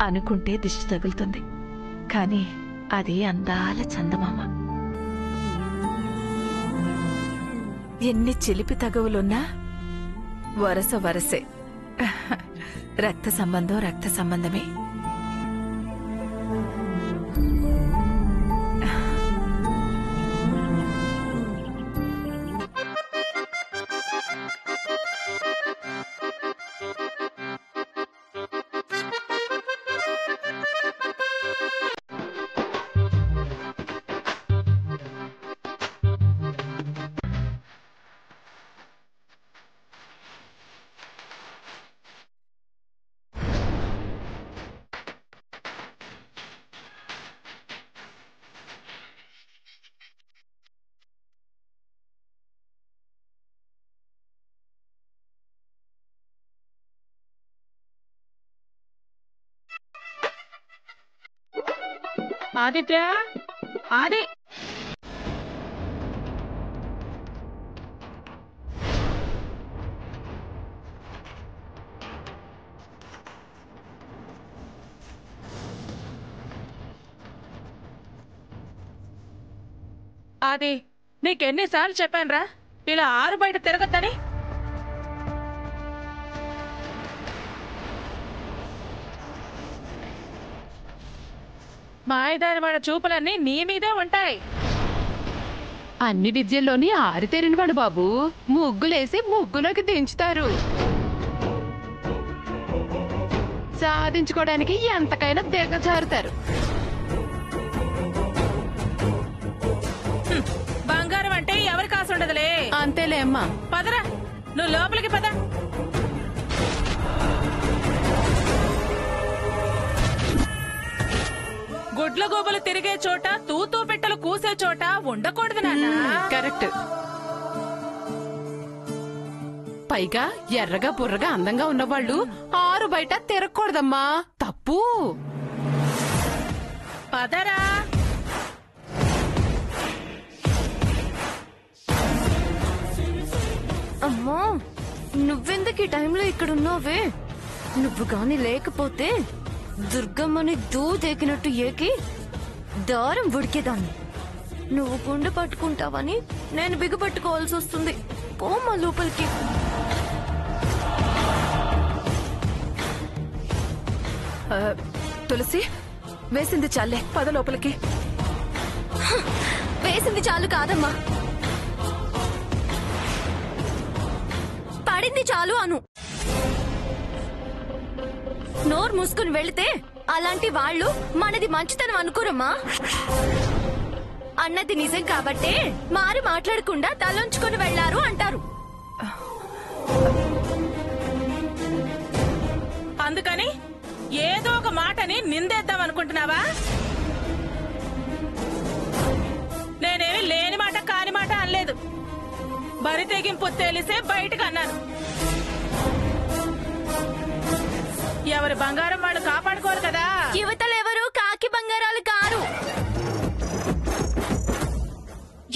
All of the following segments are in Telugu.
అనుకుంటే దిష్టి తగులుతుంది, కానీ అది అందాల చందమామ. ఎన్ని చిలిపి తగవులున్నా వరస వరసే. రక్త సంబంధం రక్త సంబంధమే. ఆదిత్య, ఆది ఆది నీకెన్నిసార్లు చెప్పానురా ఇలా ఆరు బయట తిరగద్దని. మాయదారి వాడ చూపులన్నీ నీ మీదే ఉంటాయి. అన్ని విద్యల్లోని ఆరితేరినవాడు బాబు. ముగ్గులేసి ముగ్గులోకి దించుతారు. సాధించుకోవడానికి ఎంతకైనా దిగజారుతారు. బంగారం అంటే ఎవరి కాసు ఉండదులే. అంతేలే అమ్మా. పదరా, నువ్వు లోపలికి పద. గుడ్ల గోబలు తిరిగే చోట తూతూ పెట్టలు కూసే చోట ఉండకూడదు నాన్న. కరెక్ట్. పైగా ఎర్రగా బుర్రగా అందంగా ఉన్నవాళ్ళు ఆరు బయట తిరగకూడదమ్మా, తప్పు. పదరా. అమ్మా, నువ్వెందుకు ఈ టైంలో ఇక్కడున్నావే? నువ్వు గాని లేకపోతే దుర్గమ్మని దూదేకినట్టు ఏకి దారం ఉడికేదాన్ని. నువ్వు గుండె పట్టుకుంటావని నేను బిగపట్టుకోవాల్సి వస్తుంది. పోమ్మా లోపలికి. తులసి, వేసింది చాలే, పద లోపలికి. వేసింది చాలు కాదమ్మా, పడింది చాలు అను. నోరు మూసుకుని వెళితే అలాంటి వాళ్ళు మనది మంచితనం అనుకోరమ్మా. అన్నది నిజం కాబట్టే మారు మాట్లాడకుండా తలంచుకుని వెళ్లారు అంటారు. అందుకని ఏదో ఒక మాటని నిందేద్దాం అనుకుంటున్నావా? నేనేమి లేని మాట కాని మాట అనలేదు. బరి తెగింపు తెలిసే బయటకు అన్నాను. ఎవరి బంగారం వాళ్ళు కాపాడుకోరు కదా. యువతలెవరు కాకి బంగారాలు కారు.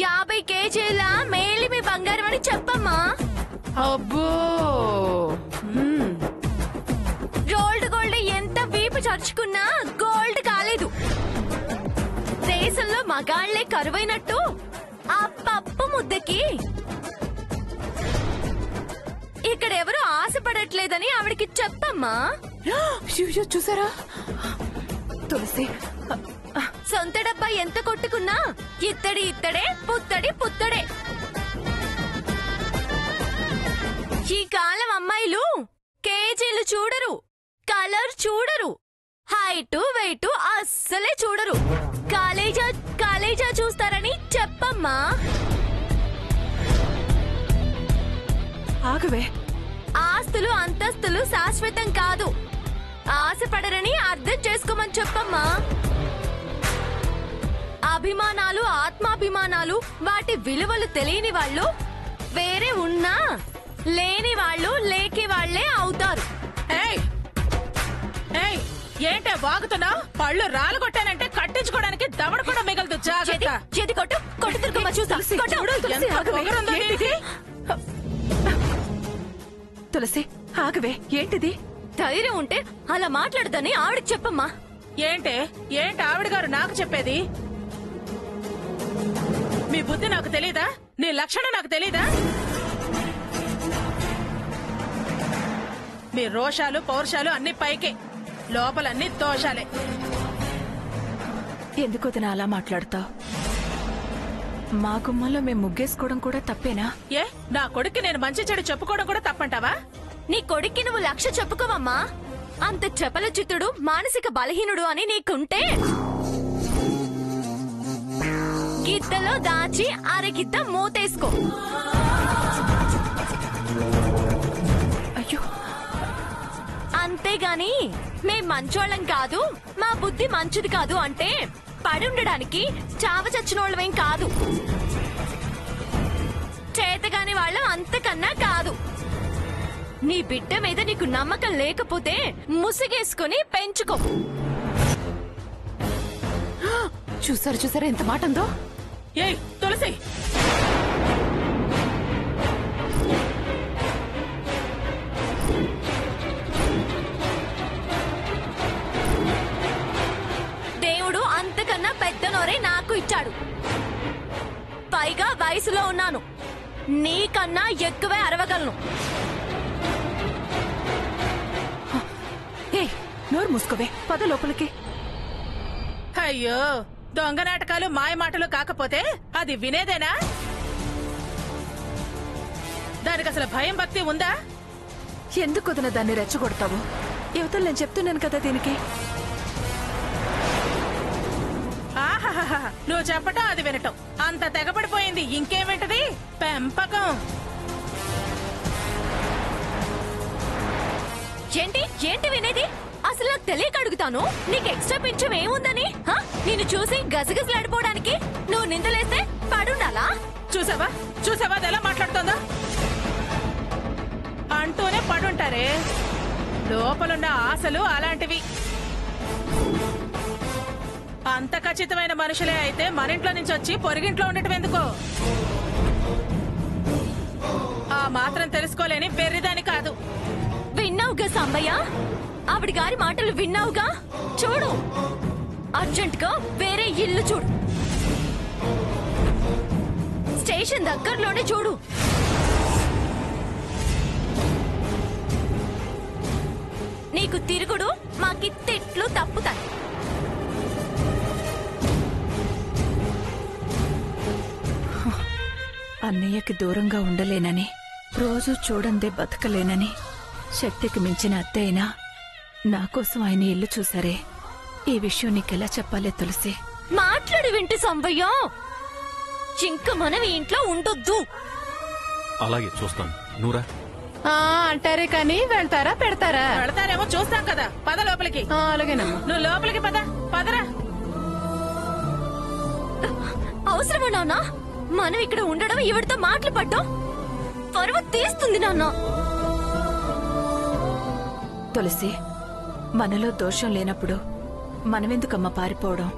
50 కేజీల మేలిమి బంగారం అని చెప్పమ్మా. అబ్బో, రోల్డ్ గోల్డ్ ఎంత వీపు చర్చుకున్నా గోల్డ్ కాలేదు. దేశంలో మగాళ్లే కరువైనట్టు ఆ పప్పు ముద్దకి ఇక్కడెవరూ ఆశపడట్లేదని ఆవిడికి చెప్పమ్మా. చూసారా తులసి, సొంత డబ్బా ఎంత కొట్టుకున్నా ఇత్తడి ఇత్తడే, పుత్తడి పుత్తడే. ఈ కాలం అమ్మాయిలు కేజీలు చూడరు, కలర్ చూడరు, హైట్ వెయిట్ అస్సలే చూడరు. కాలేజా చూస్తారని చెప్పమ్మా. ఆగవే. ఆస్తులు అంతస్తులు శాశ్వతం కాదు, ఆశపడరని అర్థం చేసుకోమని చెప్పమ్మా. అభిమానాలు ఆత్మాభిమానాలు వాటి విలువలు తెలియని వాళ్ళు వేరే ఉన్నా లేని వాళ్ళు లేకి వాళ్లే అవుతారు. ఏంటే వాగుతున్నా? పళ్ళు రాలు కొట్టానంటే కట్టించుకోవడానికి దవడ కూడా మిగలదు. చేతి కొట్టు కొట్టు దుర్గమ్మ చూస్తా. తులసి, ఆగవే. ఏంటిది? ధైర్యం ఉంటే అలా మాట్లాడదని ఆవిడకి చెప్పమ్మా. ఏంటి ఆవిడ గారు నాకు చెప్పేది? మీ బుద్ధి నాకు తెలీదా? నీ లక్షణం నాకు తెలీదా? మీ రోషాలు పౌరుషాలు అన్ని పైకే, లోపలన్నీ దోషాలే. ఎందుకు వదినా అలా మాట్లాడతావు? మా గుమ్మంలో మేము ముగ్గేసుకోవడం కూడా తప్పేనా? ఏ నా కొడుక్కి నేను మంచి చెడు చెప్పుకోవడం కూడా తప్పంటావా? నీ కొడుక్కి నువ్వు లక్ష్య చెప్పుకోవమ్మా. అంత చపల చిత్తుడు, మానసిక బలహీనుడు అని నీకుంటే గిద్దలో దాచి అరగిద్ద మూతేసుకో. అయ్యో, అంతేగాని మేం మంచోళ్ళం కాదు, మా బుద్ధి మంచిది కాదు అంటే పడుండడానికి చావ చచ్చినోళ్ళమేం కాదు. చేతగాని వాళ్ళం అంతకన్నా కాదు. నీ బిడ్డ మీద నీకు నమ్మకం లేకపోతే ముసిగేసుకుని పెంచుకో. చూసారా ఎంత మాట ఉందో? ఏయ్ తులసి, దేవుడు అంతకన్నా పెద్ద నోరే నాకు ఇచ్చాడు. పైగా వయసులో ఉన్నాను, నీకన్నా ఎక్కువే అరవగలను. ఏ నోరు మూసుకోవే, పద లోపలికి. అయ్యో దొంగ నాటకాలు మాయ మాటలు కాకపోతే అది వినేదేనా? దానికి అసలు భయం భక్తి ఉందా? ఎందుకు వదిన దాన్ని రెచ్చగొడతావు? యువతలు నేను చెప్తున్నాను కదా దీనికి. ఆహాహా, నువ్వు చెప్పటం అది వినటం అంత తెగపడిపోయింది. ఇంకేమిటది? పెంపకం. ఏంటి వినేది? అసలు నాకు తెలియక అడుగుతాను. నీకు ఎక్స్ట్రా పెంచం ఏముందని? నిన్ను చూసి గజగజలాడిపోవడానికి నువ్వు నిందలేస్తే పడుండాలా? చూసావా అది ఎలా మాట్లాడుతోందో? అంటూనే పడుంటారే. లోపలున్న ఆశలు అలాంటివి. అంత ఖచ్చితమైన మనుషులే అయితే మన ఇంట్లో నుంచి వచ్చి పొరుగింట్లో ఉండటం ఎందుకో? ఆ మాత్రం తెలుసుకోలేని వెర్రిదాని కాదు. విన్నావుగా సాంబయ్య, ఆవిడ గారి మాటలు విన్నావుగా. చూడు, అర్జెంట్ గా వేరే ఇల్లు చూడు. స్టేషన్ దగ్గరలోనే చూడు. నీకు తిరుగుడు, మాకి తిట్లు తప్పుతాయి. అన్నయ్యకి దూరంగా ఉండలేనని, రోజు చూడందే బతకలేనని శక్తికి మించిన అత్త అయినా నా కోసం ఆయన ఇల్లు చూసారే. ఈ విషయం నీకెలా చెప్పాలే తులసి? మాట్లాడి వింటే సంబయ్య, ఇంక మనం ఈ ఇంట్లో ఉండొద్దు. అలాగే చూస్తాను. నూరా అంటారే కానీ వెళ్తారా పెడతారా? వెళతారేమో చూస్తాం కదా. పద లోపలికి. అలాగేనమ్మా. నువ్వు లోపలికి పదరా. అవసరమా నాన్న మనం ఇక్కడ ఉండడం, ఈవిడతో మాటలు పడ్డం? పరువు తీస్తుంది నాన్న. తులసి, మనలో దోషం లేనప్పుడు మనమెందుకమ్మా పారిపోవడం?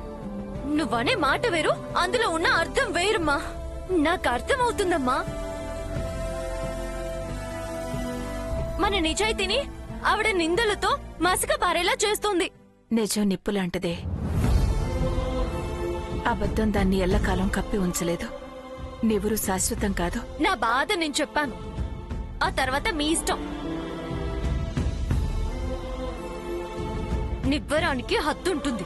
నువ్వనే మాట వేరు, అందులో ఉన్న అర్థం వేరుమ్మా. నాకు అర్థం అవుతుందమ్మా. మన నిజాయితీని ఆవిడ నిందలతో మసక పారేలా చేస్తుంది. నిజం నిప్పులాంటిదే. అబద్ధం దాన్ని ఎల్లకాలం కప్పి ఉంచలేదు. నివురు శాశ్వతం కాదు. నా బాధ నేను చెప్పాను, ఆ తర్వాత మీ ఇష్టం. నివ్వరానికి హద్దుంటుంది.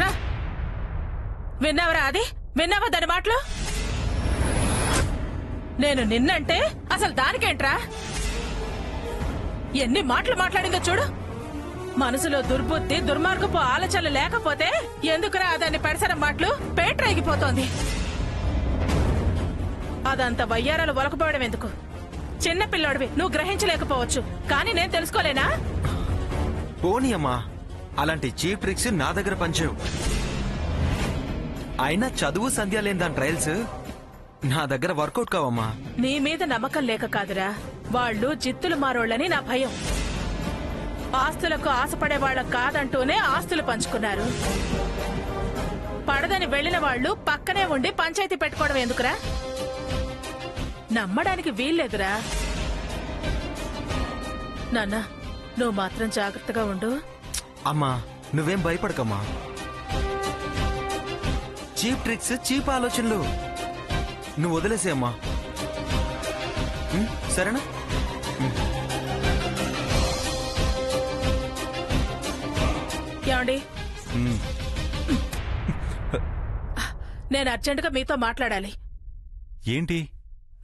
రా, విన్నావరా? అది విన్నావా దాని మాటలు? నేను నిన్నంటే అసలు దానికేంట్రా? ఎన్ని మాటలు మాట్లాడిందో చూడు. మనసులో దుర్బుద్ధి, దుర్మార్గపు ఆలోచనలు లేకపోతే ఎందుకురా దాన్ని పెడసరం మాటలు? పేట్రేగిపోతోంది. అదంత వయ్యారాలు ఒలకపోవడం ఎందుకు? చిన్నపిల్లోడివి, నువ్వు గ్రహించలేకపోవచ్చు, కానీ నేను తెలుసుకోలేనా? పోనీ అమ్మా, అలాంటి చీప్ ట్రిక్స్ నా దగ్గర పనిచేయవు. అయినా చదువు సంధ్య లేని దాని ట్రయల్స్ నా దగ్గర వర్కౌట్ కావమ్మా. నీ మీద నమ్మకం లేక కాదురా, వాళ్ళు జిత్తులు మారోళ్ళని నా భయం. ఆస్తులకు ఆశపడే వాళ్ళకు కాదంటూనే ఆస్తులు పంచుకున్నారు. పడదని వెళ్లిన వాళ్ళు పక్కనే ఉండి పంచాయతీ పెట్టుకోవడం ఎందుకురా? నమ్మడానికి వీల్లేదురా. నాన్న, నువ్వు మాత్రం జాగ్రత్తగా ఉండు. అమ్మా నువ్వేం భయపడకమ్మా. చీప్ ట్రిక్స్, చీప్ ఆలోచనలు నువ్వు వదిలేసేయమ్మా. సరేనా? ఏమండి, నేను అర్జెంటుగా మీతో మాట్లాడాలి. ఏంటి?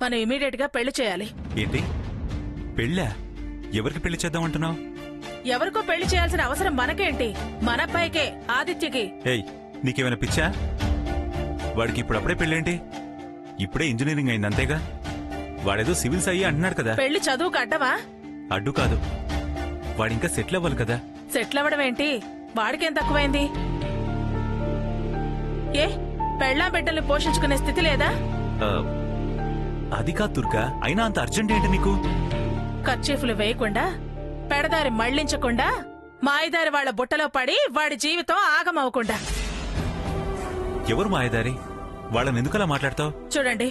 మనం ఇమీడియట్ గా పెళ్లి చేయాలి. ఏంటి పెళ్ళా? ఎవరికి పెళ్లి చేద్దామంటున్నావు? ఎవరికో పెళ్లి చేయాల్సిన అవసరం మనకేంటి? మన అబ్బాయికే, ఆదిత్యకి. ఏయ్, నీకేమైనా పిచ్చా? వాడికి ఇప్పుడప్పుడే పెళ్ళేంటి? ఇప్పుడే ఇంజనీరింగ్ అయింది అంతేగా. వాడేదో సివిల్స్ అయ్యి అంటున్నాడు కదా. పెళ్లి చదువుకు అడ్డమా? అడ్డు కాదు, వాడింకా సెటిల్ అవ్వాలి కదా. సెటిల్ అవ్వడం ఏంటి? వాడికేం తక్కువైంది? ఏ పెళ్ళాం బిడ్డల్ని పోషించుకునే స్థితి లేదా? అది కాదు దుర్గా, అయినా అంత అర్జెంట్ ఏంటి నీకు? కర్చీఫ్లు వేయకుండా, పెడదారి మళ్లించకుండా, మాయదారి వాళ్ల బుట్టలో పడి వాడి జీవితం ఆగమవకుండా. ఎవరు మాయదారి? వాళ్ళని ఎందుకలా మాట్లాడతావు? చూడండి,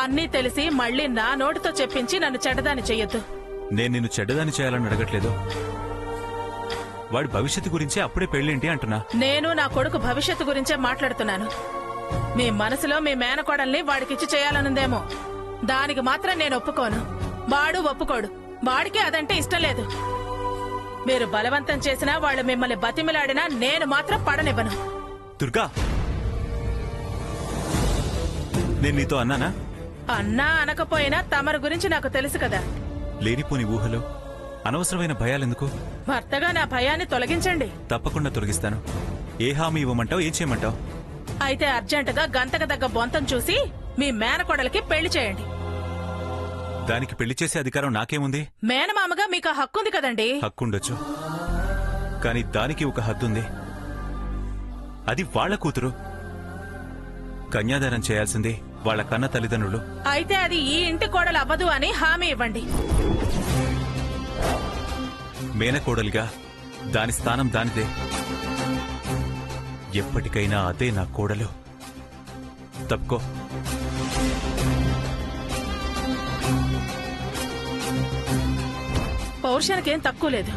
అన్నీ తెలిసి మళ్ళీ నా నోటితో చెప్పించి నన్ను చెడ్డదాన్ని చెయ్యొద్దు. నేను నిన్ను చెడ్డదాన్ని చేయాలని అడగట్లేదు. వాడి భవిష్యత్తు గురించి అప్పుడే పెళ్ళేంటి అంటున్నా. నేను నా కొడుకు భవిష్యత్తు గురించే మాట్లాడుతున్నాను. మీ మనసులో మీ మేనకోడల్ని వాడికిచ్చి చేయాలనుందేమో. దానికి మాత్రం నేను ఒప్పుకోను. వాడు ఒప్పుకోడు. వాడికి అదంటే ఇష్టం లేదు. మీరు బలవంతం చేసినా, వాళ్ళు మిమ్మల్ని బతిమిలాడినా నేను మాత్రం పడనివ్వను. దుర్గా, నేను నీతో అన్నానా? అన్నా అనకపోయినా తమరి గురించి నాకు తెలుసు కదా. లేనిపోని ఊహలు, అనవసరమైన భయాలెందుకు? భర్తగా నా భయాన్ని తొలగించండి. తప్పకుండా తొలగిస్తాను. ఏ హామీ ఇవ్వమంటావు? ఏం చేయమంటావు? అయితే అర్జెంటుగా గంతకు దగ్గ బొంతం చూసి మీ మేనకోడలికి పెళ్లి చేయండి. దానికి పెళ్లి చేసే అధికారం నాకేముంది? మేనమామగా మీకు ఆ హక్కుంది కదండి. హక్కుండొచ్చు, కానీ దానికి ఒక హద్దుంది. అది వాళ్ల కూతురు. కన్యాదానం చేయాల్సింది వాళ్ల కన్న తల్లిదండ్రులు. అయితే అది ఈ ఇంటి కోడలు అవ్వదు అని హామీ ఇవ్వండి. మేనకోడలిగా దాని స్థానం దానిదే. ఎప్పటికైనా అదే నా కోడలు. తప్పుకో. పౌరుషానికేం తక్కువ లేదు.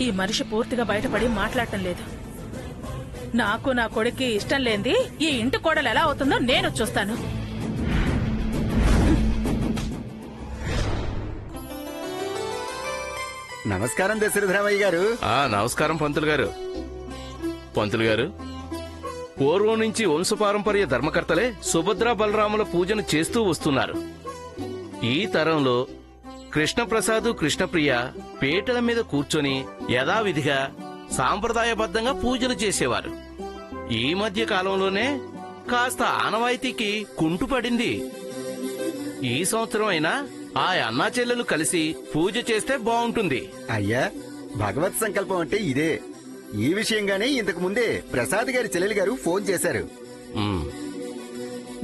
ఈ మనిషి పూర్తిగా బయటపడి మాట్లాడటం లేదు. నాకు నా కొడుక్కి ఇష్టం లేనిది ఈ ఇంటి కోడలు ఎలా అవుతుందో నేను చూస్తాను. నమస్కారం దశరథరామయ్య గారు. నమస్కారం పంతులు గారు. పంతులు గారు, పూర్వం నుంచి వంశపారంపర్య ధర్మకర్తలే సుభద్రా బలరాముల పూజను చేస్తూ వస్తున్నారు. ఈ తరంలో కృష్ణప్రసాదు, కృష్ణప్రియ పీటల మీద కూర్చొని యథావిధిగా సాంప్రదాయబద్ధంగా పూజలు చేసేవారు. ఈ మధ్య కాలంలోనే కాస్త ఆనవాయితీకి కుంటుపడింది. ఈ సంవత్సరం అయినా ఆ అన్నా చెల్లెలు కలిసి పూజ చేస్తే బాగుంటుంది. అయ్యా, భగవత్ సంకల్పం అంటే ఇదే. ఈ విషయంగానే ఇంతకు ముందే ప్రసాద్ గారి చెల్లెలు గారు ఫోన్ చేశారు.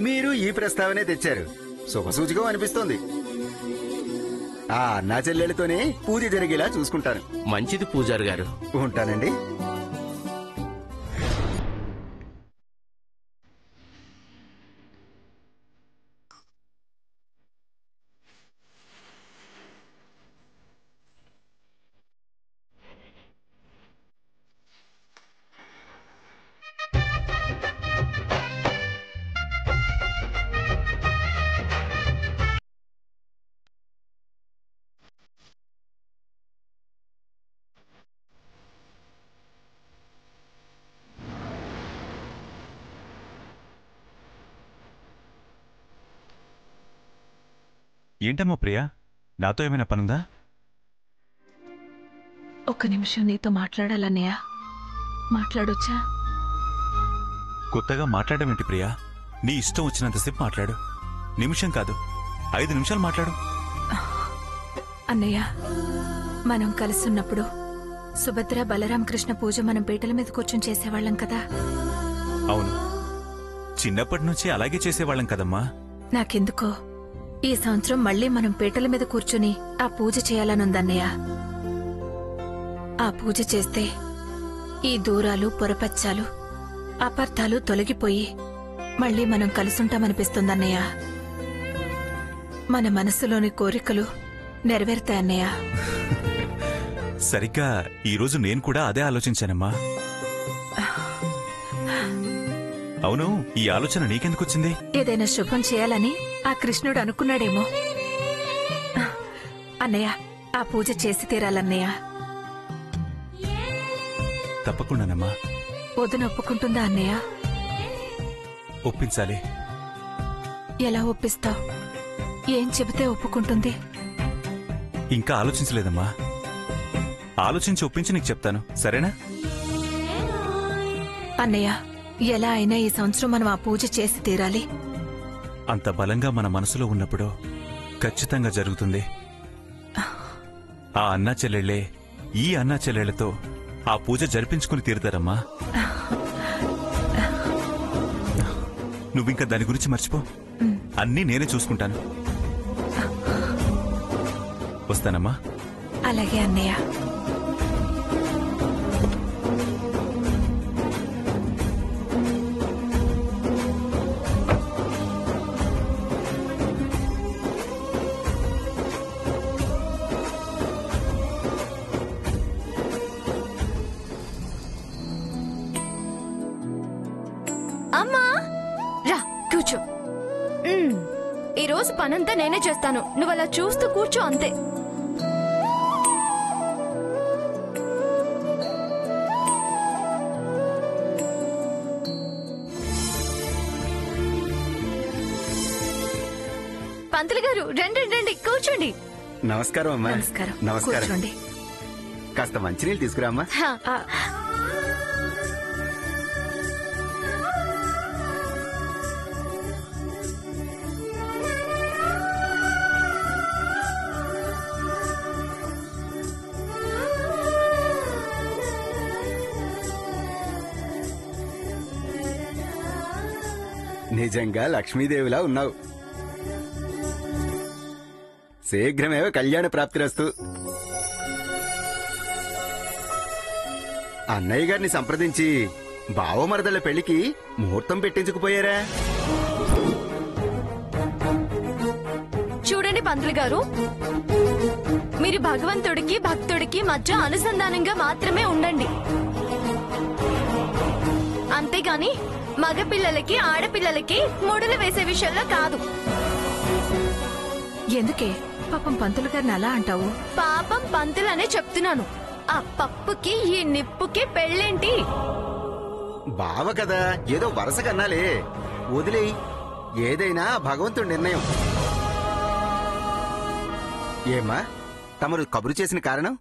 మీరు ఈ ప్రస్తావనే తెచ్చారు. శుభసూచకం అనిపిస్తోంది. ఆ అన్నా చెల్లెలతోనే పూజ జరిగేలా చూసుకుంటాను. మంచిది పూజారి గారు. ఉంటానండి. ఏంటమ్మా ప్రియా, నాతో ఏమైనా పనుందా? ఒక్క నిమిషం నీతో మాట్లాడాలన్నయ్య. మాట్లాడొచ్చా? కొత్తగా మాట్లాడడం ఏంటి ప్రియా? నీ ఇష్టం వచ్చినంతసేపు మాట్లాడు. నిమిషం కాదు, 5 నిమిషాలు మాట్లాడు. అన్నయ్య, మనం కలిసున్నప్పుడు సుభద్ర బలరామకృష్ణ పూజ మనం పీటల మీద కూర్చొని చేసేవాళ్ళం కదా. అవును, చిన్నప్పటి నుంచి అలాగే చేసేవాళ్ళం కదమ్మా. నాకెందుకో ఈ సంవత్సరం మళ్ళీ మనం పీటల మీద కూర్చుని ఆ పూజ చేయాలనుందన్నయ్య. ఆ పూజ చేస్తే ఈ దూరాలు పొరపచ్చాలు అపార్థాలు తొలగిపోయి మళ్ళీ మనం కలిసుంటామనిపిస్తుందన్నయ్య. మన మనసులోని కోరికలు నెరవేరుతాయన్నయ్య. సరిగ్గా ఈరోజు నేను కూడా అదే ఆలోచించానమ్మా. అవును, ఈ ఆలోచన నీకెందుకొచ్చింది? ఏదైనా శుభం చేయాలని ఆ కృష్ణుడు అనుకున్నాడేమో. అన్నయ్య, ఆ పూజ చేసి తీరాలన్నయ్య. తప్పకుండానమ్మా. వదిన ఒప్పుకుంటుందా అన్నయ్య? ఒప్పించాలి. ఎలా ఒప్పిస్తావ్? ఏం చెబితే ఒప్పుకుంటుంది? ఇంకా ఆలోచించలేదమ్మా. ఆలోచించి ఒప్పించి నీకు చెప్తాను, సరేనా? అన్నయ్య, ఎలా అయినా ఈ సంవత్సరం మనం ఆ పూజ చేసి తీరాలి. అంత బలంగా మన మనసులో ఉన్నప్పుడు ఖచ్చితంగా జరుగుతుంది. ఆ అన్నా చెల్లెళ్లే ఈ అన్నా చెల్లెళ్లతో ఆ పూజ జరిపించుకుని తీరుతారమ్మా. నువ్వింకా దాని గురించి మర్చిపో. అన్నీ నేనే చూసుకుంటాను. వస్తానమ్మా. అలాగే అన్నయ్య. అమ్మా రా కూర్చో. ఈ రోజు పనంతా నేనే చేస్తాను, నువ్వు అలా చూస్తూ కూర్చో అంతే. పంతులు గారు రండి రండి కూర్చోండి. నమస్కారం అమ్మా. నమస్కారం. నమస్కారం. కూర్చోండి. కాస్త మంచినీళ్ళు తీసుకురామ్మా. హా, ఆ, నిజంగా లక్ష్మీదేవిలా ఉన్నావు. శీఘ్రమేవ కళ్యాణ ప్రాప్తిరస్తు. అన్నయ్య గారిని సంప్రదించి బావమరదళ్ల పెళ్లికి ముహూర్తం పెట్టించుకుపోయారా? చూడండి పంతులు గారు, మీరు భగవంతుడికి భక్తుడికి మధ్య అనుసంధానంగా మాత్రమే ఉండండి, అంతేగాని మగపిల్లలకి ఆడపిల్లలకి ముడులు వేసే విషయంలో కాదు. ఎందుకే పాపం పంతులు గారిని అలా అంటావు? పాపం పంతులనే చెప్తున్నాను. ఆ పప్పుకి ఈ నిప్పుకి పెళ్ళేంటి? బావ కదా, ఏదో వరసగన్నాలే. వదిలేయ్, ఏదైనా భగవంతుడి నిర్ణయం. ఏమ్మా, తమరు కబురు చేసిన కారణం?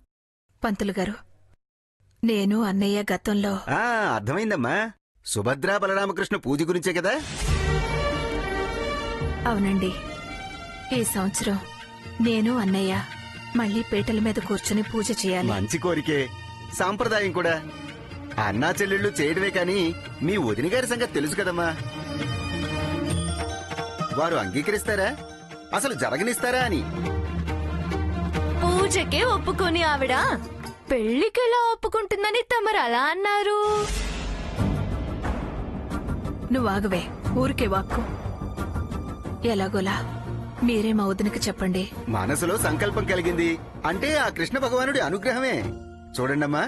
పంతులు గారు, నేను అన్నయ్య గతంలో అర్థమైందమ్మా. సుభద్రా బలరామకృష్ణ పూజ గురించే కదా? అవునండి. ఈ సంవత్సరం నేను అన్నయ్య మళ్ళీ పీటల మీద కూర్చుని పూజ చేయాలి. మంచి కోరికే, సాంప్రదాయం కూడా. అన్నా చెల్లెళ్ళు చేయడమే కాని మీ వదిన గారి సంగతి తెలుసు కదమ్మా. వారు అంగీకరిస్తారా, అసలు జరగనిస్తారా అని? పూజకే ఒప్పుకొని ఆవిడ పెళ్లికెలా ఒప్పుకుంటుందని తమరు అలా అన్నారు? నువ్వు ఆగవే, ఊరికే వాక్కు. ఎలాగోలా మీరే మా వదినకి చెప్పండి. మనసులో సంకల్పం కలిగింది అంటే ఆ కృష్ణ భగవానుడి అనుగ్రహమే. చూడండమ్మా,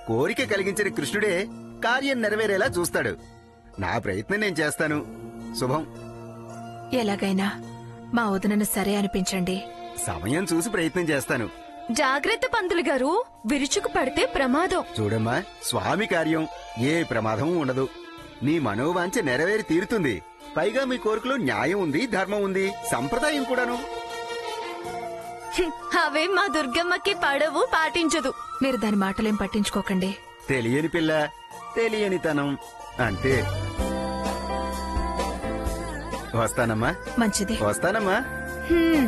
కోరిక కలిగించిన కృష్ణుడే కార్యం నెరవేరేలా చూస్తాడు. నా ప్రయత్నం నేను చేస్తాను. శుభం. ఎలాగైనా మా వదినను సరే అనిపించండి. సమయం చూసి ప్రయత్నం చేస్తాను. జాగ్రత్త పంతులు గారు, విరుచుకు పడితే ప్రమాదం. చూడమ్మా, స్వామి కార్యం ఏ ప్రమాదం ఉండదు. నీ మనోవాంఛ నెరవేరి తీరుతుంది. పైగా మీ కోరికలో న్యాయం ఉంది, ధర్మం ఉంది, సంప్రదాయం కూడాను. అవే మా దుర్గమ్మకి పడవు, పాటించదు. మీరు దాని మాటలేం పట్టించుకోకండి. తెలియని పిల్ల, తెలియనితనం అంతే. వస్తానమ్మా. మంచిది. వస్తానమ్మా. హ్మ్.